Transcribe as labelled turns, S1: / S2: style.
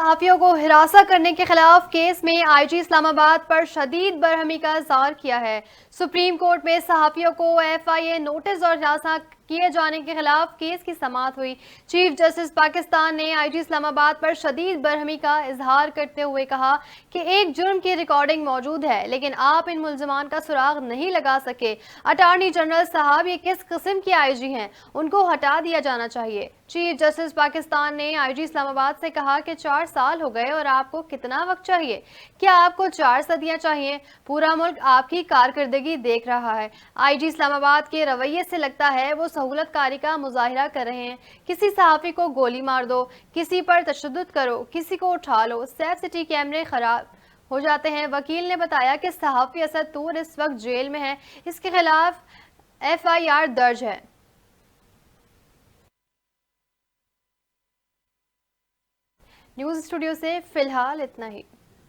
S1: صحافیوں کو ہراساں کرنے کے خلاف کیس میں آئی جی اسلام آباد پر شدید برہمی کا اظہار کیا ہے۔ سپریم کورٹ میں صحافیوں کو ایف آئی اے نوٹس اور ہراساں کیے جانے کے خلاف کیس کی سماعت ہوئی۔ چیف جسٹس پاکستان نے آئی جی اسلام آباد پر شدید برہمی کا اظہار کرتے ہوئے کہا کہ ایک جرم کی ریکارڈنگ موجود ہے لیکن آپ ان ملزمان کا سراغ نہیں لگا سکے۔ اٹارنی جنرل صاحب یہ کس قسم کی آئی جی ہیں؟ ان کو ہٹا دیا جانا چاہیے۔ چیف جسٹس پاکستان نے آئی جی اسلام آباد سے کہا کہ 4 سال ہو گئے اور آپ کو کتنا وقت چاہیے؟ کیا آپ کو 4 صدیاں چاہیے؟ پورا ملک آپ کی کارکردگی دیکھ رہا ہے۔ آئی جی اسلام آباد کے رویے سے لگتا ہے وہ سہولت کاری کا مظاہرہ کر رہے ہیں۔ کسی صحافی کو گولی مار دو، کسی پر تشدد کرو، کسی کو اٹھا لو، سیف سٹی کیمرے خراب ہو جاتے ہیں۔ وکیل نے بتایا کہ صحافی اسد طور اس وقت جیل میں ہے، اس کے خلاف ایف آئی آر درج ہے۔ نیوز اسٹوڈیو سے فی الحال اتنا ہی۔